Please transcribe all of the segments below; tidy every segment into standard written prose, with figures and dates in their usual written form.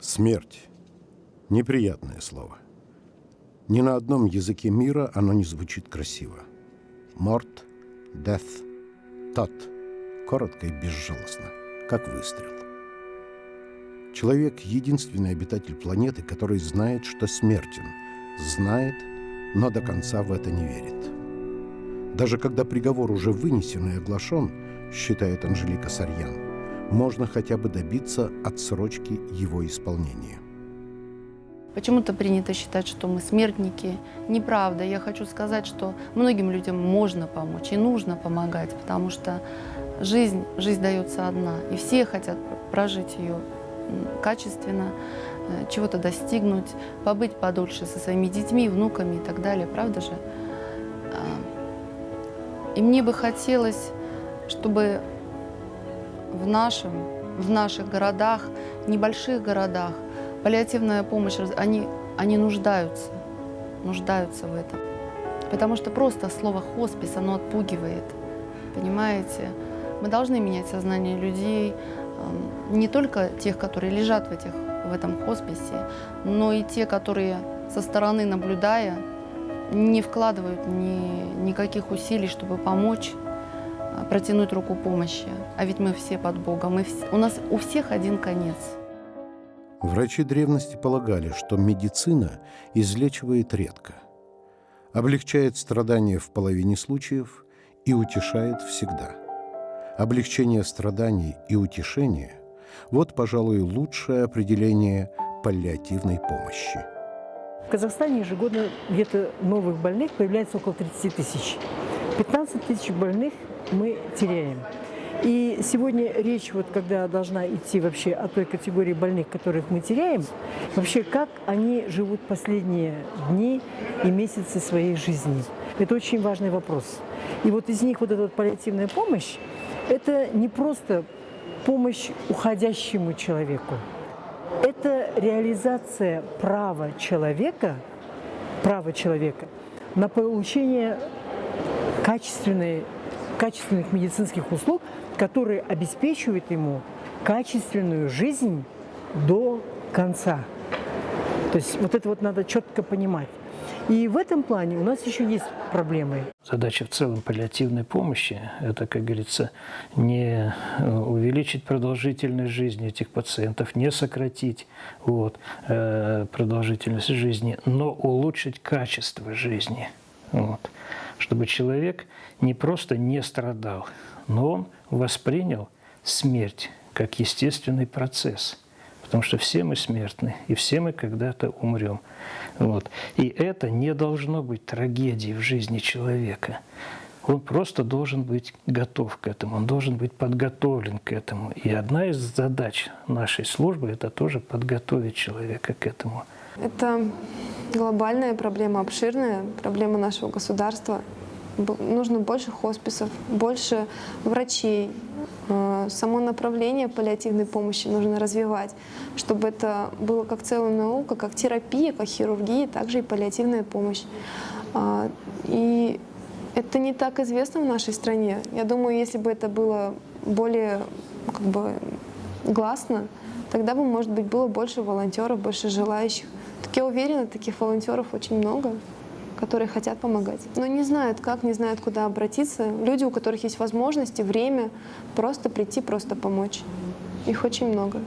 Смерть. Неприятное слово. Ни на одном языке мира оно не звучит красиво. Морт, death, тот. Коротко и безжалостно, как выстрел. Человек — единственный обитатель планеты, который знает, что смертен. Знает, но до конца в это не верит. Даже когда приговор уже вынесен и оглашен, считает Анжелика Сарьян, можно хотя бы добиться отсрочки его исполнения. Почему-то принято считать, что мы смертники. Неправда. Я хочу сказать, что многим людям можно помочь и нужно помогать, потому что жизнь дается одна, и все хотят прожить ее качественно, чего-то достигнуть, побыть подольше со своими детьми, внуками и так далее. Правда же? И мне бы хотелось, чтобы в наших городах, небольших городах, паллиативная помощь, они нуждаются в этом. Потому что просто слово «хоспис», оно отпугивает, понимаете? Мы должны менять сознание людей, не только тех, которые лежат в этом хосписе, но и те, которые со стороны, наблюдая, не вкладывают никаких усилий, чтобы помочь, протянуть руку помощи. А ведь мы все под Богом, у нас у всех один конец. Врачи древности полагали, что медицина излечивает редко, облегчает страдания в половине случаев и утешает всегда. Облегчение страданий и утешение – вот, пожалуй, лучшее определение паллиативной помощи. В Казахстане ежегодно где-то новых больных появляется около 30 тысяч. 15 тысяч больных мы теряем. И сегодня речь, когда должна идти вообще о той категории больных, которых мы теряем, вообще как они живут последние дни и месяцы своей жизни. Это очень важный вопрос. И из них эта паллиативная помощь – это не просто помощь уходящему человеку. Это реализация права человека на получение качественных медицинских услуг, которые обеспечивают ему качественную жизнь до конца. То есть это надо четко понимать. И в этом плане у нас еще есть проблемы. Задача в целом паллиативной помощи – это, как говорится, не увеличить продолжительность жизни этих пациентов, не сократить продолжительность жизни, но улучшить качество жизни. Чтобы человек не просто не страдал, но он воспринял смерть как естественный процесс. Потому что все мы смертны, и все мы когда-то умрем. И это не должно быть трагедией в жизни человека. Он просто должен быть готов к этому, он должен быть подготовлен к этому. И одна из задач нашей службы – это тоже подготовить человека к этому. Это глобальная проблема, обширная проблема нашего государства. Нужно больше хосписов, больше врачей. Само направление паллиативной помощи нужно развивать, чтобы это было как целая наука, как терапия, как хирургия, также и паллиативная помощь. И это не так известно в нашей стране. Я думаю, если бы это было более гласно, тогда бы, может быть, было больше волонтеров, больше желающих. Так я уверена, таких волонтеров очень много, которые хотят помогать, но не знают как, не знают, куда обратиться. Люди, у которых есть возможности, время, просто прийти, просто помочь. Их очень много.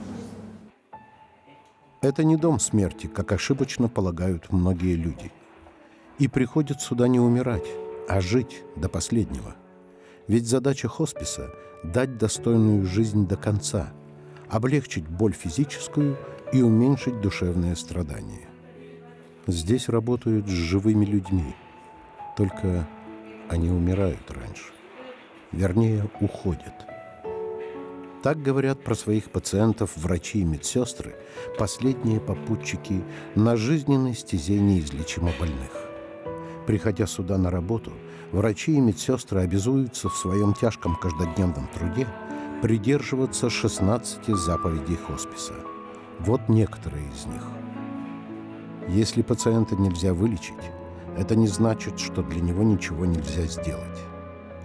Это не дом смерти, как ошибочно полагают многие люди. И приходят сюда не умирать, а жить до последнего. Ведь задача хосписа – дать достойную жизнь до конца, облегчить боль физическую и уменьшить душевные страдания. Здесь работают с живыми людьми, только они умирают раньше. Вернее, уходят. Так говорят про своих пациентов врачи и медсестры, последние попутчики на жизненной стезе неизлечимо больных. Приходя сюда на работу, врачи и медсестры обязуются в своем тяжком каждодневном труде придерживаться 16 заповедей хосписа. Вот некоторые из них. Если пациента нельзя вылечить, это не значит, что для него ничего нельзя сделать.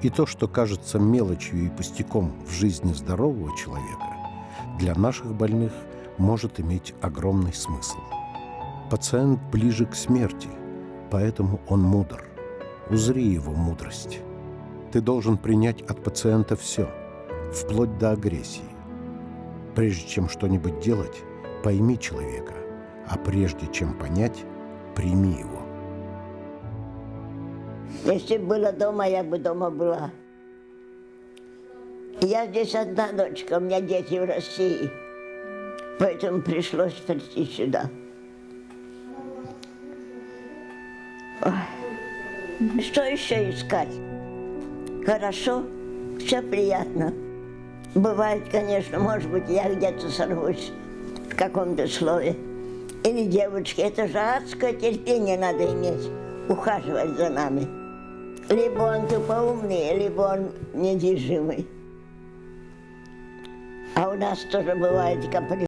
И то, что кажется мелочью и пустяком в жизни здорового человека, для наших больных может иметь огромный смысл. Пациент ближе к смерти, поэтому он мудр. Узри его мудрость. Ты должен принять от пациента все, вплоть до агрессии. Прежде чем что-нибудь делать, пойми человека, а прежде чем понять, прими его. Если бы была дома, я бы дома была. Я здесь одна дочка, у меня дети в России. Поэтому пришлось прийти сюда. Ой. Что еще искать? Хорошо, все приятно. Бывает, конечно, может быть, я где-то сорвусь в каком-то слове. Или девочки, это же адское терпение надо иметь, ухаживать за нами. Либо он тупоумный, либо он недвижимый. А у нас тоже бывает каприз.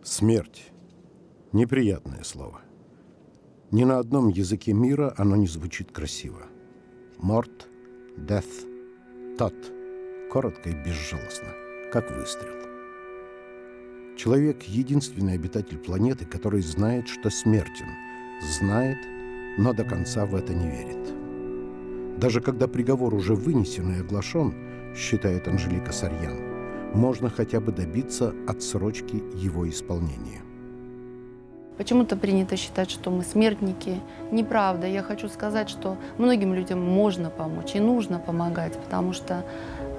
Смерть. Неприятное слово. Ни на одном языке мира оно не звучит красиво. Морт, death, тот. Коротко и безжалостно, как выстрел. Человек — единственный обитатель планеты, который знает, что смертен. Знает, но до конца в это не верит. Даже когда приговор уже вынесен и оглашен, считает Анжелика Сарьян, можно хотя бы добиться отсрочки его исполнения. Почему-то принято считать, что мы смертники. Неправда. Я хочу сказать, что многим людям можно помочь и нужно помогать, потому что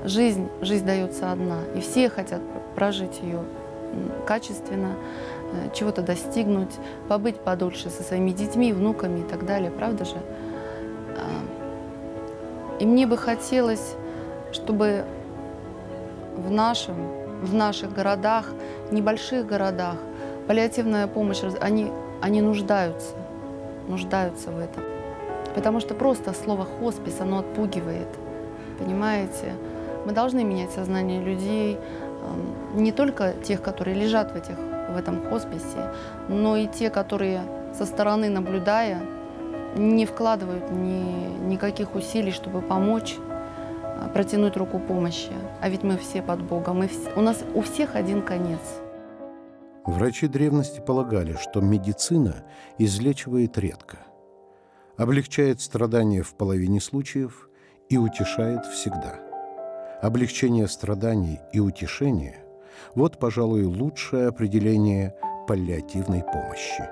жизнь дается одна, и все хотят прожить ее качественно, чего-то достигнуть, побыть подольше со своими детьми, внуками и так далее. Правда же? И мне бы хотелось, чтобы в наших городах, небольших городах, паллиативная помощь, они нуждаются в этом. Потому что просто слово «хоспис», оно отпугивает, понимаете? Мы должны менять сознание людей, не только тех, которые лежат в этом хосписе, но и те, которые со стороны, наблюдая, не вкладывают никаких усилий, чтобы помочь, протянуть руку помощи. А ведь мы все под Богом, у нас у всех один конец. Врачи древности полагали, что медицина излечивает редко, облегчает страдания в половине случаев и утешает всегда. Облегчение страданий и утешение – вот, пожалуй, лучшее определение паллиативной помощи.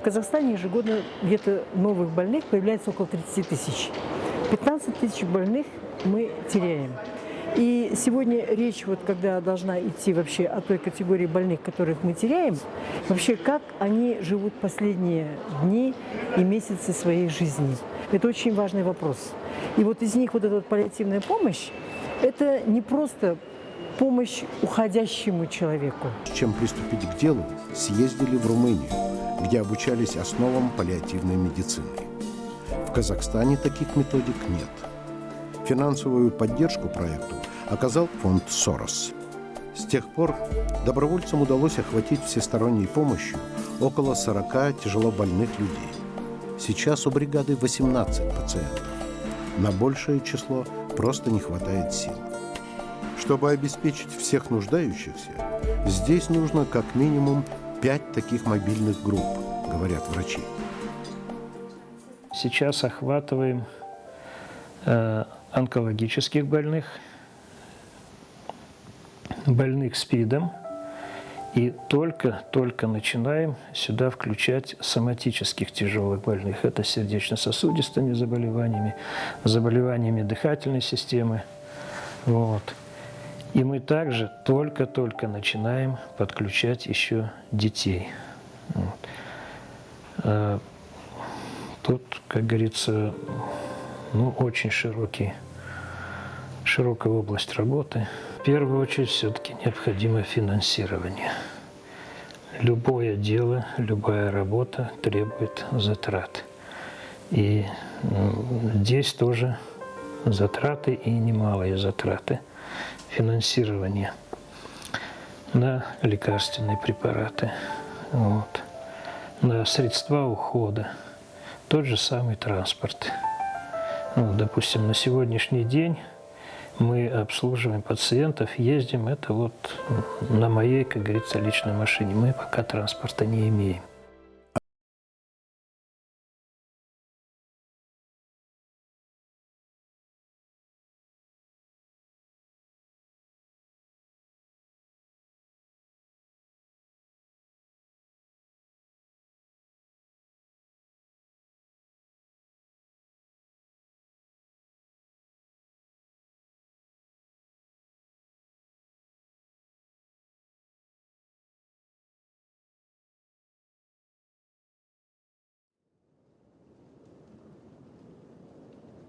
В Казахстане ежегодно где-то новых больных появляется около 30 тысяч. 15 тысяч больных мы теряем. И сегодня речь, вот когда должна идти вообще о той категории больных, которых мы теряем, вообще как они живут последние дни и месяцы своей жизни. Это очень важный вопрос. И вот из них вот эта вот паллиативная помощь, это не просто помощь уходящему человеку. С чем приступить к делу, съездили в Румынию, где обучались основам паллиативной медицины. В Казахстане таких методик нет. Финансовую поддержку проекту оказал фонд «Сорос». С тех пор добровольцам удалось охватить всесторонней помощью около 40 тяжелобольных людей. Сейчас у бригады 18 пациентов. На большее число просто не хватает сил. Чтобы обеспечить всех нуждающихся, здесь нужно как минимум 5 таких мобильных групп, говорят врачи. Сейчас охватываем онкологических больных СПИДом, и только начинаем сюда включать соматических тяжелых больных. Это с сердечно-сосудистыми заболеваниями дыхательной системы. Вот. И мы также только начинаем подключать еще детей. Вот. Тут, как говорится, очень широкий широкая область работы. В первую очередь все-таки необходимо финансирование. Любое дело, любая работа требует затрат. И здесь тоже затраты и немалые затраты финансирования на лекарственные препараты, на средства ухода, тот же самый транспорт. Допустим, на сегодняшний день мы обслуживаем пациентов, ездим, это вот на моей, как говорится, личной машине. Мы пока транспорта не имеем.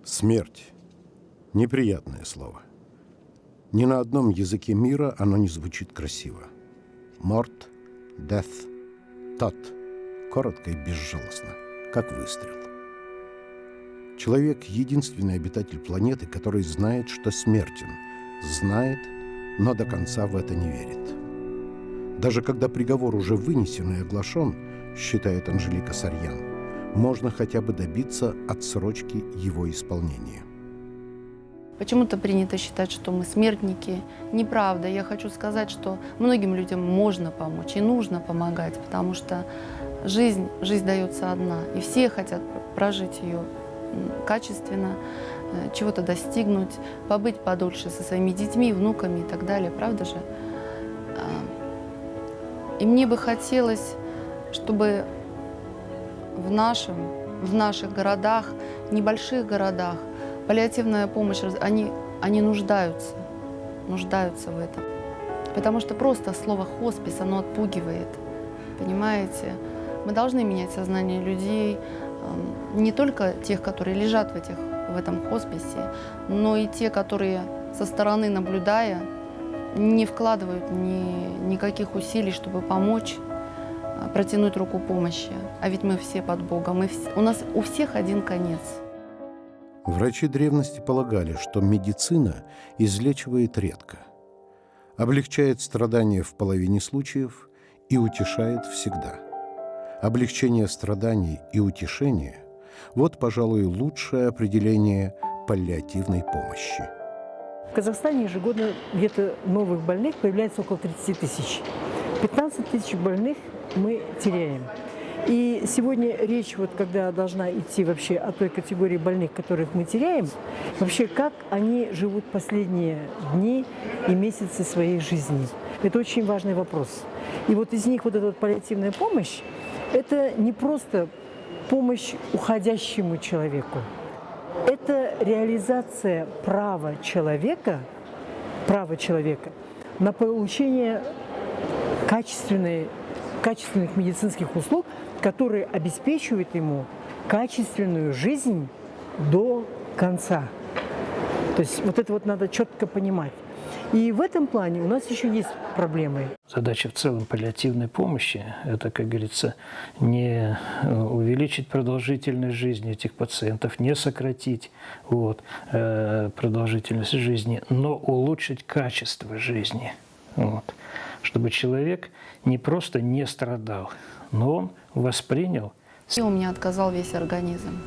Смерть – неприятное слово. Ни на одном языке мира оно не звучит красиво. Морт, death, тот, коротко и безжалостно, как выстрел. Человек – единственный обитатель планеты, который знает, что смертен. Знает, но до конца в это не верит. Даже когда приговор уже вынесен и оглашен, считает Анжелика Сарьян, можно хотя бы добиться отсрочки его исполнения. Почему-то принято считать, что мы смертники. Неправда. Я хочу сказать, что многим людям можно помочь и нужно помогать, потому что жизнь дается одна, и все хотят прожить ее качественно, чего-то достигнуть, побыть подольше со своими детьми, внуками и так далее. Правда же? И мне бы хотелось, чтобы в наших городах, небольших городах, паллиативная помощь, они нуждаются в этом. Потому что просто слово «хоспис», оно отпугивает, понимаете? Мы должны менять сознание людей, не только тех, которые лежат в этом хосписе, но и те, которые со стороны, наблюдая, не вкладывают никаких усилий, чтобы помочь, протянуть руку помощи. А ведь мы все под Богом, у нас у всех один конец. Врачи древности полагали, что медицина излечивает редко, облегчает страдания в половине случаев и утешает всегда. Облегчение страданий и утешение – вот, пожалуй, лучшее определение паллиативной помощи. В Казахстане ежегодно где-то новых больных появляется около 30 тысяч. 15 тысяч больных мы теряем. И сегодня речь, вот когда должна идти вообще о той категории больных, которых мы теряем, вообще как они живут последние дни и месяцы своей жизни. Это очень важный вопрос. И вот из них вот эта вот паллиативная помощь, это не просто помощь уходящему человеку. Это реализация права человека на получение качественных медицинских услуг, которые обеспечивают ему качественную жизнь до конца. То есть вот это вот надо четко понимать. И в этом плане у нас еще есть проблемы. Задача в целом паллиативной помощи – это, как говорится, не увеличить продолжительность жизни этих пациентов, не сократить продолжительность жизни, но улучшить качество жизни. Чтобы человек не просто не страдал, но он воспринял. И у меня отказал весь организм.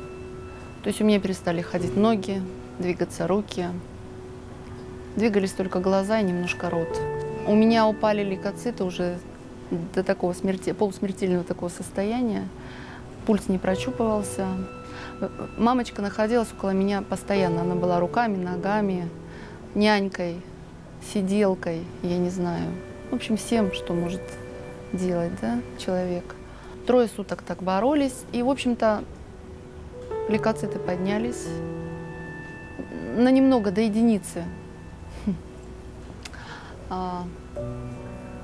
То есть у меня перестали ходить ноги, двигаться руки. Двигались только глаза и немножко рот. У меня упали лейкоциты уже до такого полусмертельного такого состояния. Пульс не прощупывался. Мамочка находилась около меня постоянно. Она была руками, ногами, нянькой, сиделкой, я не знаю. В общем, всем, что может делать, да, человек. 3 суток так боролись. И, в общем-то, лейкоциты поднялись на немного, до единицы.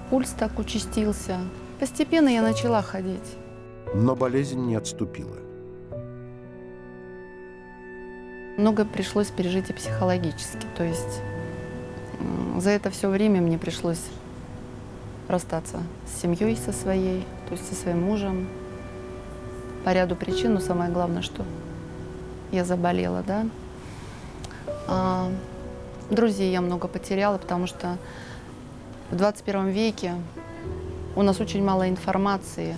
Пульс так участился. Постепенно я начала ходить. Но болезнь не отступила. Много пришлось пережить и психологически. То есть за это все время мне пришлось расстаться с семьей со своей, то есть со своим мужем. По ряду причин, но самое главное, что я заболела, да. Друзей я много потеряла, потому что в 21 веке у нас очень мало информации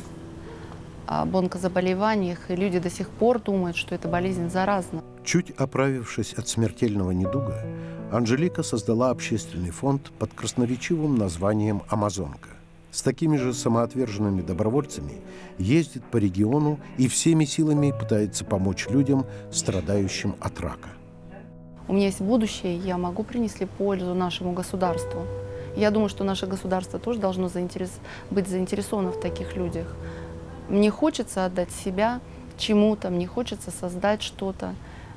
об онкозаболеваниях, и люди до сих пор думают, что эта болезнь заразна. Чуть оправившись от смертельного недуга, Анжелика создала общественный фонд под красноречивым названием «Амазонка». С такими же самоотверженными добровольцами ездит по региону и всеми силами пытается помочь людям, страдающим от рака. У меня есть будущее, я могу принести пользу нашему государству. Я думаю, что наше государство тоже должно быть заинтересовано в таких людях. Мне хочется отдать себя чему-то, мне хочется создать что-то,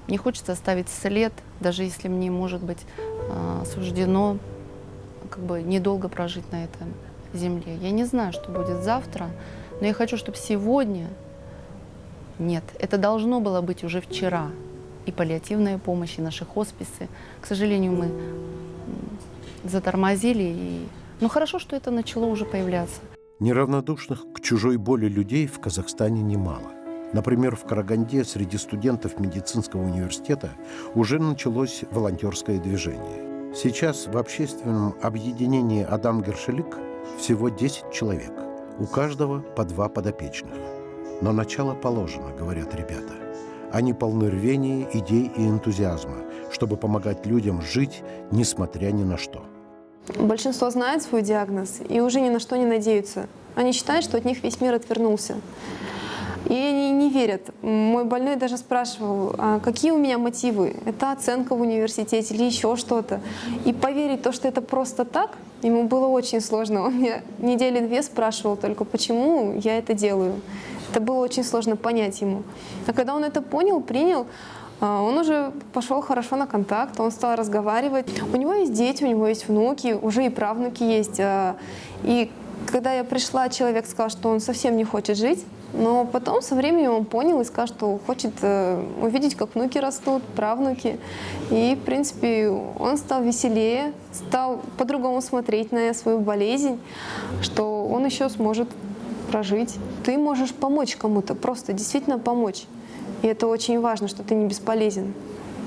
мне хочется оставить след, даже если мне, может быть, суждено недолго прожить на этой земле. Я не знаю, что будет завтра, но я хочу, чтобы сегодня... Нет, это должно было быть уже вчера. И паллиативная помощь, и наши хосписы. К сожалению, мы затормозили. Но хорошо, что это начало уже появляться. Неравнодушных к чужой боли людей в Казахстане немало. Например, в Караганде среди студентов медицинского университета уже началось волонтерское движение. Сейчас в общественном объединении «Адам Гершелик» всего 10 человек, у каждого по 2 подопечных. Но начало положено, говорят ребята. Они полны рвения, идей и энтузиазма, чтобы помогать людям жить, несмотря ни на что. Большинство знает свой диагноз и уже ни на что не надеются. Они считают, что от них весь мир отвернулся. И они не верят. Мой больной даже спрашивал, а какие у меня мотивы? Это оценка в университете или еще что-то. И поверить в то, что это просто так, ему было очень сложно. Он меня 2 недели спрашивал только, почему я это делаю. Это было очень сложно понять ему. А когда он это понял, принял, он уже пошел хорошо на контакт, он стал разговаривать. У него есть дети, у него есть внуки, уже и правнуки есть. И когда я пришла, человек сказал, что он совсем не хочет жить. Но потом со временем он понял и сказал, что хочет увидеть, как внуки растут, правнуки. И, в принципе, он стал веселее, стал по-другому смотреть на свою болезнь, что он еще сможет прожить. Ты можешь помочь кому-то, просто действительно помочь. И это очень важно, что ты не бесполезен.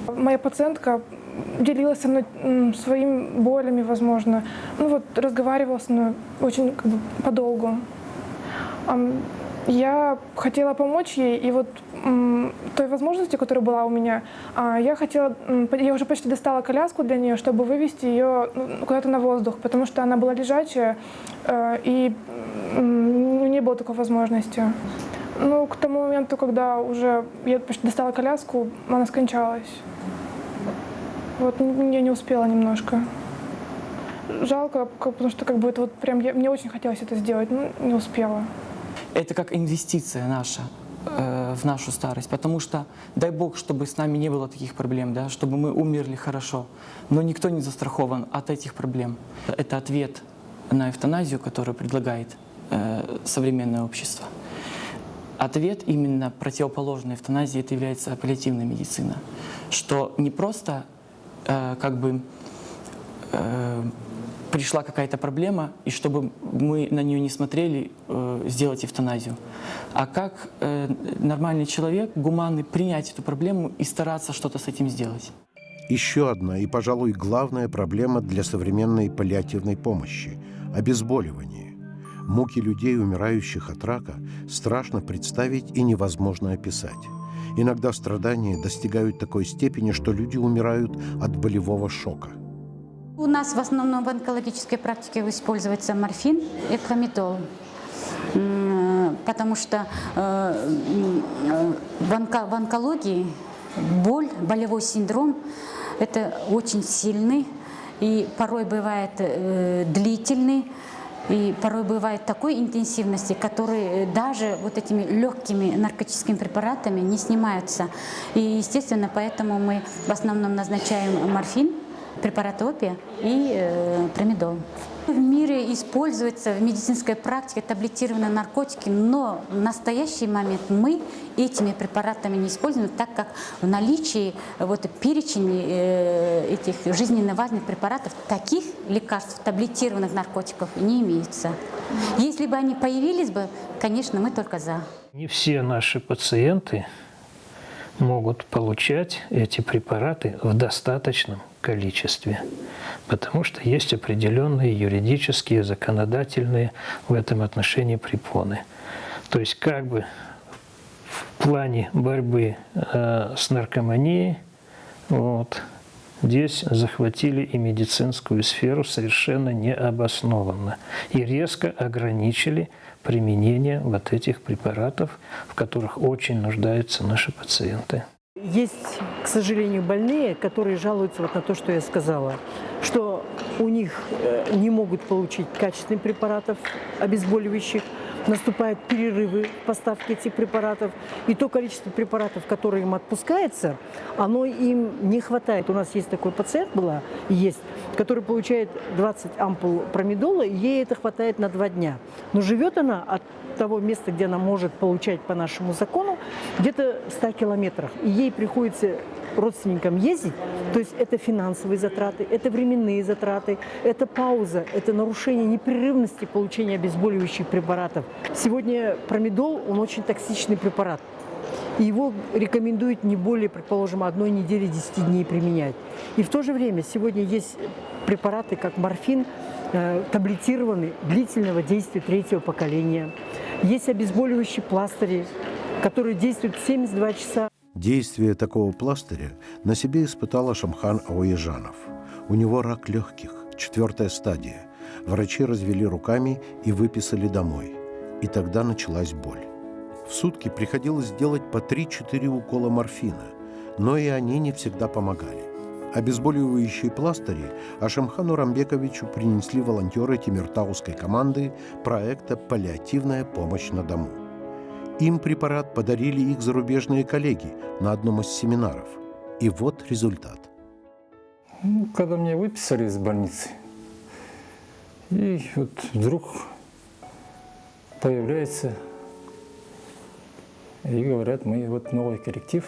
Моя пациентка делилась со мной своими болями, возможно. Разговаривала со мной очень подолгу. Я хотела помочь ей, и той возможностью, которая была у меня, я уже почти достала коляску для нее, чтобы вывести ее куда-то на воздух, потому что она была лежачая, и не было такой возможности. К тому моменту, когда уже я почти достала коляску, она скончалась. Я не успела немножко. Жалко, потому что мне очень хотелось это сделать, но не успела. Это как инвестиция наша в нашу старость, потому что, дай Бог, чтобы с нами не было таких проблем, да, чтобы мы умерли хорошо, но никто не застрахован от этих проблем. Это ответ на эвтаназию, которую предлагает современное общество. Ответ именно противоположный эвтаназии — это является паллиативная медицина, что не просто пришла какая-то проблема, и чтобы мы на нее не смотрели, сделать эвтаназию. А как нормальный человек, гуманный, принять эту проблему и стараться что-то с этим сделать. Еще одна и, пожалуй, главная проблема для современной паллиативной помощи – обезболивание. Муки людей, умирающих от рака, страшно представить и невозможно описать. Иногда страдания достигают такой степени, что люди умирают от болевого шока. У нас в основном в онкологической практике используется морфин и промедол, потому что в онкологии болевой синдром – это очень сильный и порой бывает длительный, и порой бывает такой интенсивности, которые даже этими легкими наркотическими препаратами не снимаются. И, естественно, поэтому мы в основном назначаем морфин, препарат опия и промедол. В мире используются в медицинской практике таблетированные наркотики, но в настоящий момент мы этими препаратами не используем, так как в наличии перечень этих жизненно важных препаратов, таких лекарств, таблетированных наркотиков не имеется. Если бы они появились бы, конечно, мы только за. Не все наши пациенты могут получать эти препараты в достаточном количестве, потому что есть определенные юридические, законодательные в этом отношении препоны. То есть как бы в плане борьбы с наркоманией здесь захватили и медицинскую сферу совершенно необоснованно и резко ограничили применение вот этих препаратов, в которых очень нуждаются наши пациенты. Есть, к сожалению, больные, которые жалуются на то, что я сказала, что у них не могут получить качественных препаратов обезболивающих, наступают перерывы в поставке этих препаратов, и то количество препаратов, которое им отпускается, оно им не хватает. У нас есть такой пациент, который получает 20 ампул промедола, и ей это хватает на 2 дня. Но живет она от того места, где она может получать по нашему закону, где-то в 100 километрах. И ей приходится родственникам ездить, то есть это финансовые затраты, это временные затраты, это пауза, это нарушение непрерывности получения обезболивающих препаратов. Сегодня промедол, он очень токсичный препарат. И его рекомендуют не более, предположим, 1 недели, 10 дней применять. И в то же время сегодня есть препараты, как морфин, таблетированный, длительного действия 3-го поколения. Есть обезболивающие пластыри, которые действуют 72 часа. Действие такого пластыря на себе испытал Ашамхан Ауежанов. У него рак легких, 4-я стадия. Врачи развели руками и выписали домой. И тогда началась боль. В сутки приходилось делать по 3-4 укола морфина, но и они не всегда помогали. Обезболивающие пластыри Ашамхану Рамбековичу принесли волонтеры Темиртауской команды проекта «Паллиативная помощь на дому». Им препарат подарили их зарубежные коллеги на одном из семинаров. И вот результат. Когда меня выписали из больницы, и вот вдруг появляется и говорят, мы вот новый коллектив.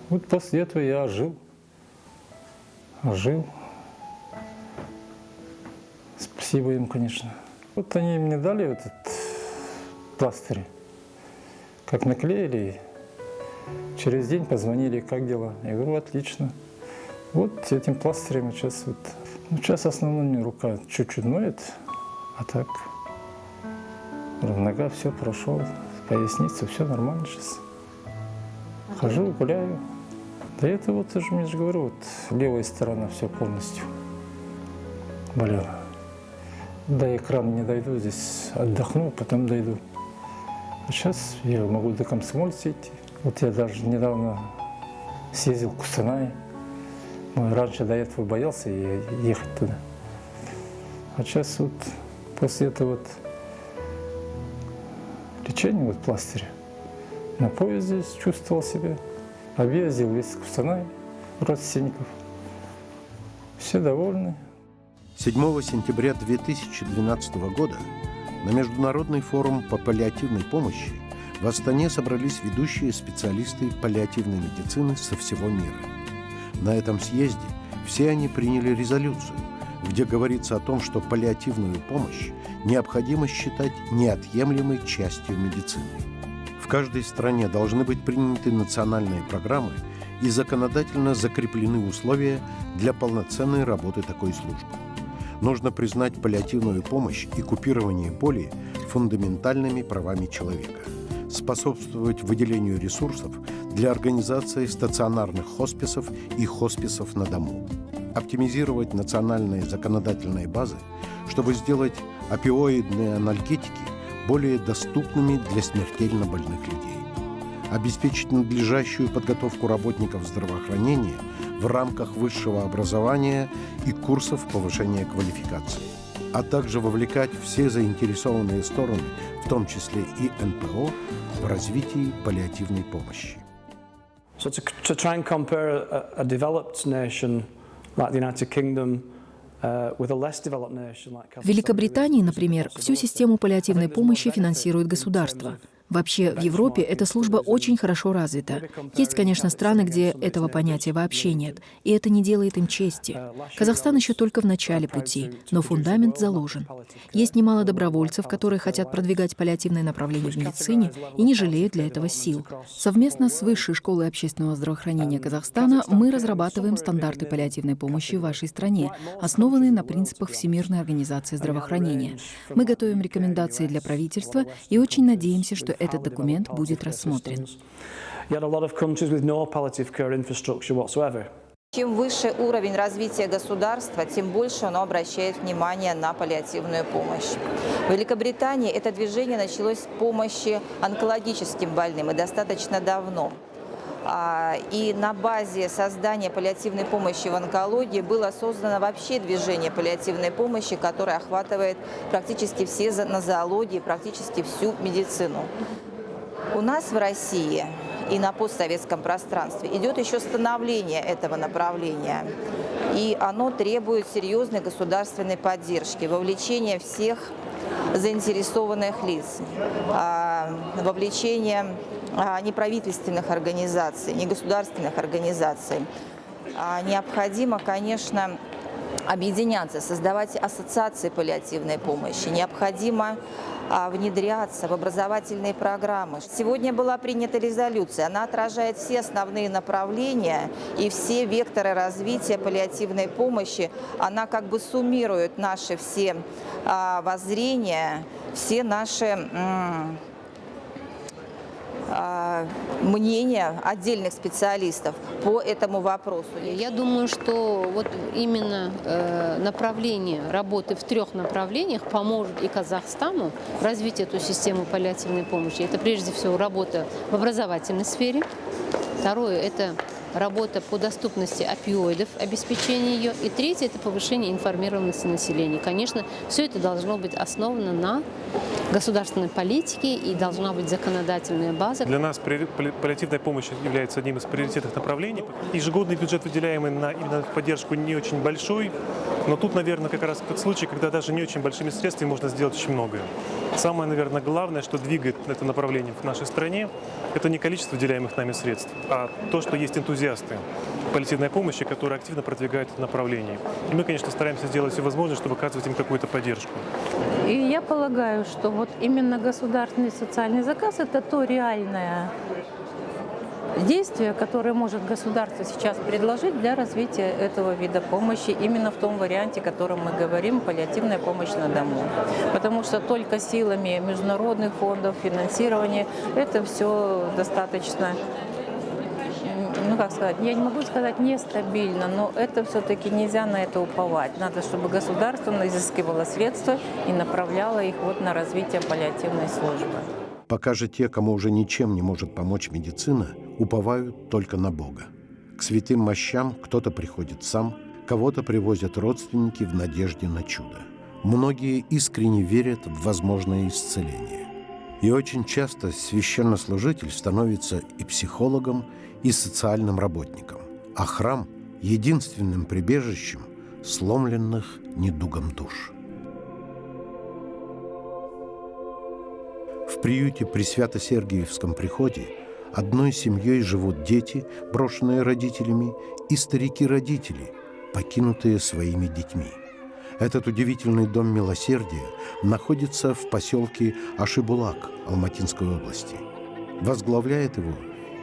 Вот после этого я ожил. Спасибо им, конечно. Вот они мне дали этот пластырь. Как наклеили, через день позвонили, как дела? Я говорю, отлично. Вот этим пластырем сейчас вот. Сейчас в основном мне рука чуть-чуть ноет, а так нога все прошел, поясница, все нормально сейчас. Хожу, гуляю. Да это вот, я же говорю, вот левая сторона все полностью болела. До экрана не дойду, здесь отдохну, потом дойду. А сейчас я могу до Комсомольца идти. Вот я даже недавно съездил в Кустанай. Раньше до этого боялся ехать туда. А сейчас вот после этого вот лечения, вот пластыря, на поезде чувствовал себя. Объездил весь Кустанай, родственников. Все довольны. 7 сентября 2012 года на Международный форум по паллиативной помощи в Астане собрались ведущие специалисты паллиативной медицины со всего мира. На этом съезде все они приняли резолюцию, где говорится о том, что паллиативную помощь необходимо считать неотъемлемой частью медицины. В каждой стране должны быть приняты национальные программы и законодательно закреплены условия для полноценной работы такой службы. Нужно признать паллиативную помощь и купирование боли фундаментальными правами человека, способствовать выделению ресурсов для организации стационарных хосписов и хосписов на дому, оптимизировать национальные законодательные базы, чтобы сделать опиоидные анальгетики более доступными для смертельно больных людей, обеспечить надлежащую подготовку работников здравоохранения в рамках высшего образования и курсов повышения квалификации, а также вовлекать все заинтересованные стороны, в том числе и НПО, в развитии паллиативной помощи. So to try and compare a developed nation like the United Kingdom with a less developed nation like Kazakhstan. В Великобритании, например, всю систему паллиативной помощи финансирует государство. Вообще, в Европе эта служба очень хорошо развита. Есть, конечно, страны, где этого понятия вообще нет, и это не делает им чести. Казахстан еще только в начале пути, но фундамент заложен. Есть немало добровольцев, которые хотят продвигать паллиативное направление в медицине и не жалеют для этого сил. Совместно с Высшей школой общественного здравоохранения Казахстана мы разрабатываем стандарты паллиативной помощи в вашей стране, основанные на принципах Всемирной организации здравоохранения. Мы готовим рекомендации для правительства и очень надеемся, что этот документ будет рассмотрен. Чем выше уровень развития государства, тем больше оно обращает внимание на паллиативную помощь. В Великобритании это движение началось с помощи онкологическим больным и достаточно давно. И на базе создания паллиативной помощи в онкологии было создано вообще движение паллиативной помощи, которое охватывает практически все нозологии, практически всю медицину. У нас в России и на постсоветском пространстве идет еще становление этого направления. И оно требует серьезной государственной поддержки, вовлечения всех заинтересованных лиц, вовлечения неправительственных организаций, негосударственных организаций. Необходимо, конечно, объединяться, создавать ассоциации паллиативной помощи. Необходимо внедряться в образовательные программы. Сегодня была принята резолюция. Она отражает все основные направления и все векторы развития паллиативной помощи. Она как бы суммирует наши все воззрения, все наши мнения отдельных специалистов по этому вопросу. Я думаю, что вот именно направление работы в 3 направлениях поможет и Казахстану развить эту систему паллиативной помощи. Это прежде всего работа в образовательной сфере. Второе – это работа по доступности опиоидов, обеспечение ее. И третье – это повышение информированности населения. Конечно, все это должно быть основано на государственной политике и должна быть законодательная база. Для нас паллиативная помощь является одним из приоритетных направлений. Ежегодный бюджет, выделяемый на именно поддержку, не очень большой. Но тут, наверное, как раз тот случай, когда даже не очень большими средствами можно сделать очень многое. Самое, наверное, главное, что двигает это направление в нашей стране, это не количество выделяемых нами средств, а то, что есть энтузиасты паллиативной помощи, которые активно продвигают это направление. И мы, конечно, стараемся сделать все возможное, чтобы оказывать им какую-то поддержку. И я полагаю, что вот именно государственный социальный заказ – это то реальное действие, которое может государство сейчас предложить для развития этого вида помощи именно в том варианте, о котором мы говорим, паллиативная помощь на дому. Потому что только силами международных фондов, финансирования это все достаточно, ну как сказать, я не могу сказать нестабильно, но это все-таки нельзя на это уповать. Надо, чтобы государство изыскивало средства и направляло их вот на развитие паллиативной службы. Пока же те, кому уже ничем не может помочь медицина, уповают только на Бога. К святым мощам кто-то приходит сам, кого-то привозят родственники в надежде на чудо. Многие искренне верят в возможное исцеление. И очень часто священнослужитель становится и психологом, и социальным работником, а храм – единственным прибежищем сломленных недугом душ. В приюте при Свято-Сергиевском приходе одной семьей живут дети, брошенные родителями, и старики-родители, покинутые своими детьми. Этот удивительный дом милосердия находится в поселке Ашибулак Алматинской области. Возглавляет его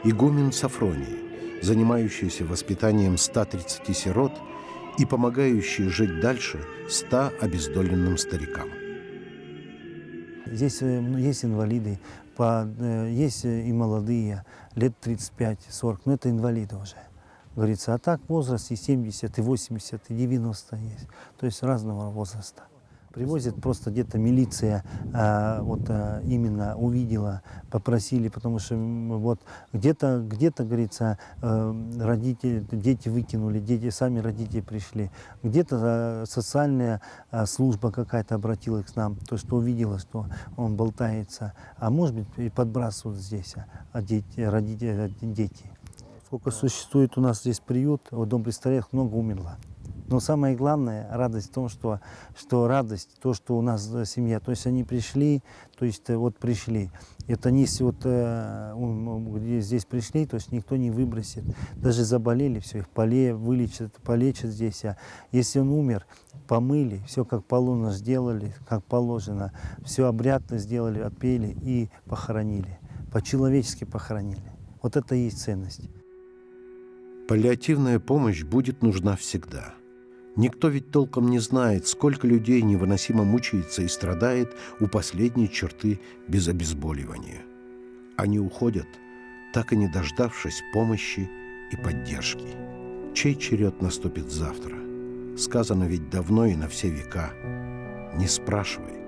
игумен Сафроний, занимающийся воспитанием 130 сирот и помогающий жить дальше 100 обездоленным старикам. Здесь есть инвалиды, есть и молодые, лет 35-40, но это инвалиды уже, говорится. А так возраст и 70, и 80, и 90 есть, то есть разного возраста. Привозят просто где-то милиция, именно увидела, попросили, потому что вот где-то, говорится, родители, дети выкинули, сами родители пришли. Где-то социальная служба какая-то обратилась к нам, то, что увидела, что он болтается. А может быть и подбрасывают здесь дети. Сколько существует у нас здесь приют, вот дом престарелых, много умерло. Но самое главное, радость в том, что радость, то, что у нас семья, то есть они пришли, то есть вот пришли. Это не вот где здесь пришли, то есть никто не выбросит. Даже заболели, все, их вылечат, полечат здесь. А если он умер, помыли, все как положено сделали, как положено, все обрядно сделали, отпели и похоронили. По-человечески похоронили. Вот это и есть ценность. Паллиативная помощь будет нужна всегда. Никто ведь толком не знает, сколько людей невыносимо мучается и страдает у последней черты без обезболивания. Они уходят, так и не дождавшись помощи и поддержки. Чей черед наступит завтра? Сказано ведь давно и на все века. Не спрашивай,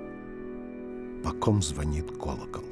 по ком звонит колокол.